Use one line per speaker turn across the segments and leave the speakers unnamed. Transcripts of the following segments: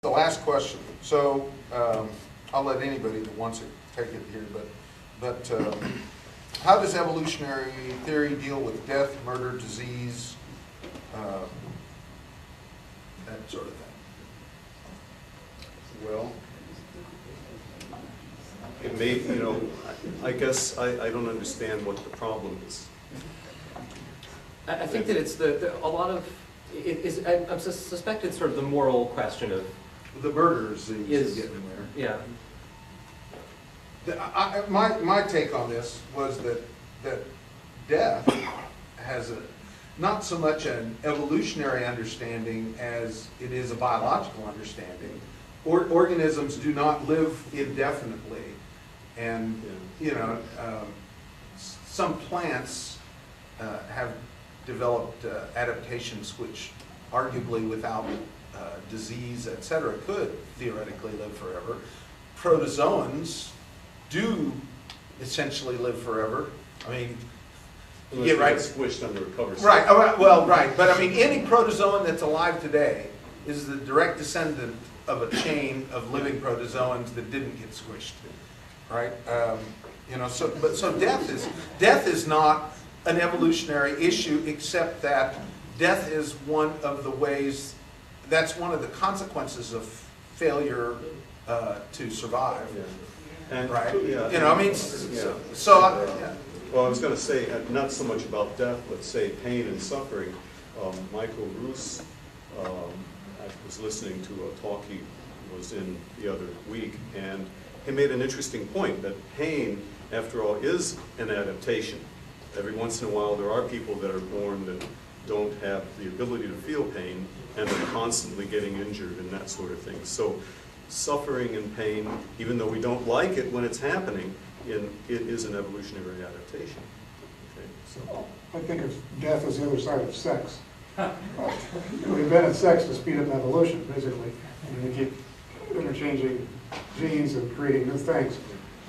The last question. So I'll let anybody that wants it take it here, but how does evolutionary theory deal with death, murder, disease, that sort of thing?
Well, it may, I guess I don't understand what the problem is.
I think that it's a lot of, I suspect it's sort of the moral question of,
The murder is getting there.
yeah.
My take on this was that death has not so much an evolutionary understanding as it is a biological understanding. Organisms do not live indefinitely, and some plants have developed adaptations which arguably without disease, etc., could theoretically live forever. Protozoans do essentially live forever. I mean,
Unless
right,
squished under a cover.
right. Well, right. But I mean, any protozoan that's alive today is the direct descendant of a chain of living protozoans that didn't get squished, right? So death is not an evolutionary issue, except that death is one of the ways. That's one of the consequences of failure to survive,
And,
right?
yeah, Well, I was going to say, not so much about death, but say pain and suffering. Michael Roos, I was listening to a talk he was in the other week, and he made an interesting point that pain, after all, is an adaptation. Every once in a while, there are people that are born that don't have the ability to feel pain, and they're constantly getting injured and that sort of thing. So suffering and pain, even though we don't like it when it's happening, it is an evolutionary adaptation. Okay, so.
I think of death as the other side of sex. We invented sex to speed up evolution, basically. And you keep interchanging genes and creating new things.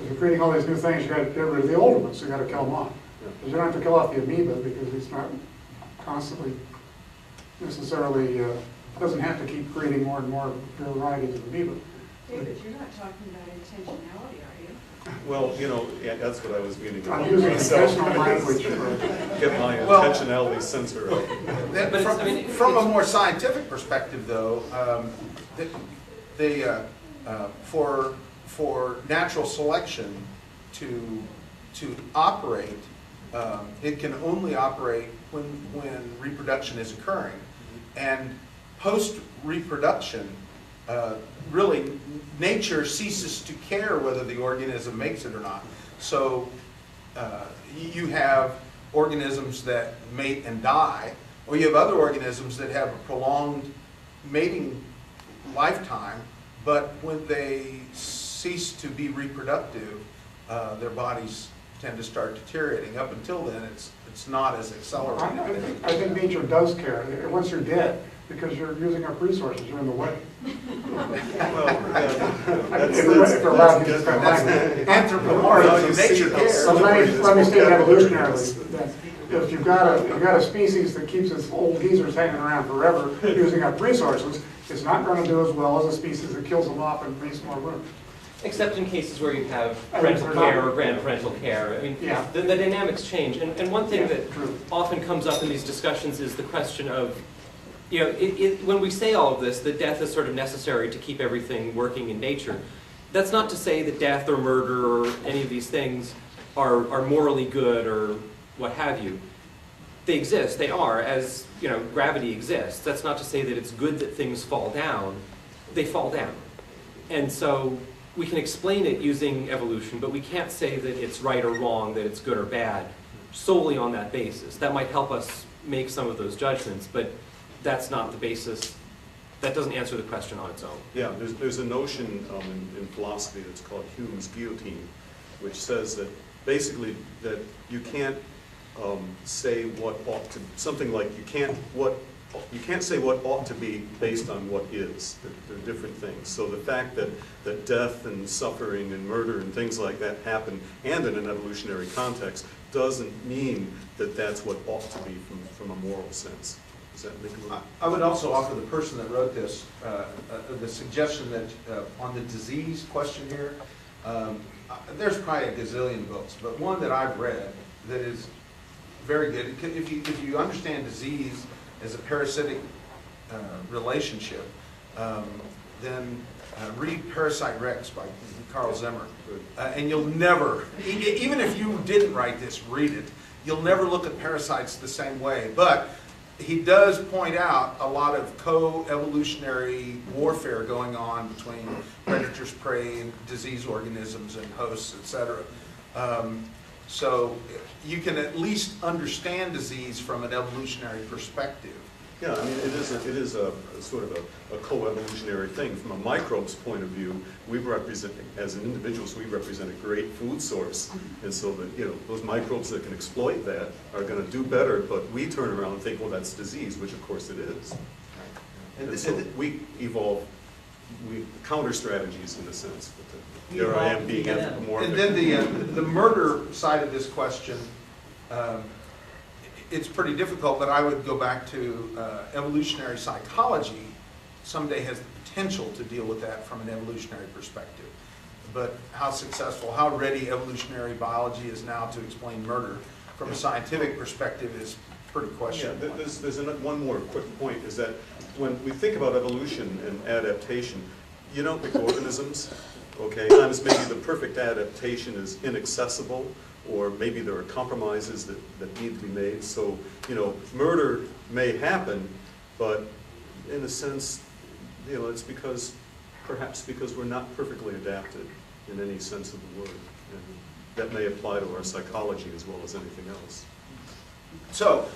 If you're creating all these new things, you got to get rid of the older ones, so you got to kill them off. Because you don't have to kill off the amoeba because it's not constantly necessarily, doesn't have to keep creating more and more varieties of amoeba.
David, you're not talking about intentionality, are you?
Well, yeah, that's what I was meaning to
I'm
do
using
myself.
intentional language.
Get my
Well,
intentionality sensor up.
From a more scientific perspective, though, for natural selection to operate, it can only operate when reproduction is occurring, and post-reproduction, really nature ceases to care whether the organism makes it or not. So you have organisms that mate and die, or you have other organisms that have a prolonged mating lifetime, but when they cease to be reproductive, their bodies tend to start deteriorating. Up until then, it's not as accelerated.
I think nature does care. Once you're dead, because you're using up resources, you're in the way.
Anthropomorphism, nature cares.
So let me state evolutionarily, that if you've got a species that keeps its old geezers hanging around forever, using up resources, it's not going to do as well as a species that kills them off and makes more room.
Except in cases where you have parental care or grandparental care. I mean,
Yeah.
the dynamics change. And one thing that
true.
often comes up in these discussions is the question of, when we say all of this, that death is sort of necessary to keep everything working in nature. That's not to say that death or murder or any of these things are morally good or what have you. They exist. They are, as gravity exists. That's not to say that it's good that things fall down. They fall down. And so we can explain it using evolution, but we can't say that it's right or wrong, that it's good or bad, solely on that basis. That might help us make some of those judgments, but that's not the basis. That doesn't answer the question on its own.
Yeah, there's a notion in philosophy that's called Hume's guillotine, which says that basically that you can't say what ought to, something like you can't say what ought to be based on what is. They're different things. So the fact that death and suffering and murder and things like that happen, and in an evolutionary context, doesn't mean that that's what ought to be from a moral sense. Does that make a little?
I would also offer the person that wrote this, the suggestion that on the disease question here, there's probably a gazillion books, but one that I've read that is very good. If you understand disease as a parasitic relationship, then read Parasite Rex by Carl Zimmer. And you'll never, even if you didn't write this, read it. You'll never look at parasites the same way. But he does point out a lot of co-evolutionary warfare going on between predators, prey, and disease organisms and hosts, etc. So you can at least understand disease from an evolutionary perspective.
Yeah, I mean, it is a sort of a co-evolutionary thing. From a microbe's point of view, we represent, as an individuals, we represent a great food source. And so that, you know, those microbes that can exploit that are going to do better, but we turn around and think, well, that's disease, which of course it is. And so we evolve, we counter strategies in a sense. But here I am being anthropomorphic.
And then the murder side of this question, it's pretty difficult, but I would go back to evolutionary psychology. Someday has the potential to deal with that from an evolutionary perspective. But how successful, how ready evolutionary biology is now to explain murder from a scientific perspective is pretty questionable.
Yeah, there's one more quick point, is that when we think about evolution and adaptation, you don't pick organisms, okay? Sometimes maybe the perfect adaptation is inaccessible, or maybe there are compromises that need to be made. So, you know, murder may happen, but in a sense, you know, it's perhaps because we're not perfectly adapted in any sense of the word. And that may apply to our psychology as well as anything else.
So,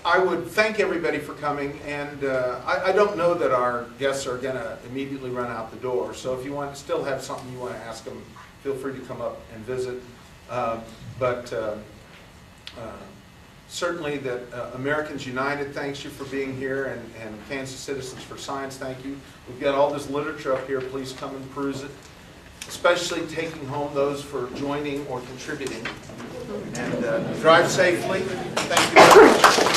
I would thank everybody for coming, and I don't know that our guests are going to immediately run out the door, so if you want to still have something you want to ask them, feel free to come up and visit. But certainly that Americans United thanks you for being here, and Kansas Citizens for Science, thank you. We've got all this literature up here. Please come and peruse it, especially taking home those for joining or contributing. And drive safely. Thank you very much.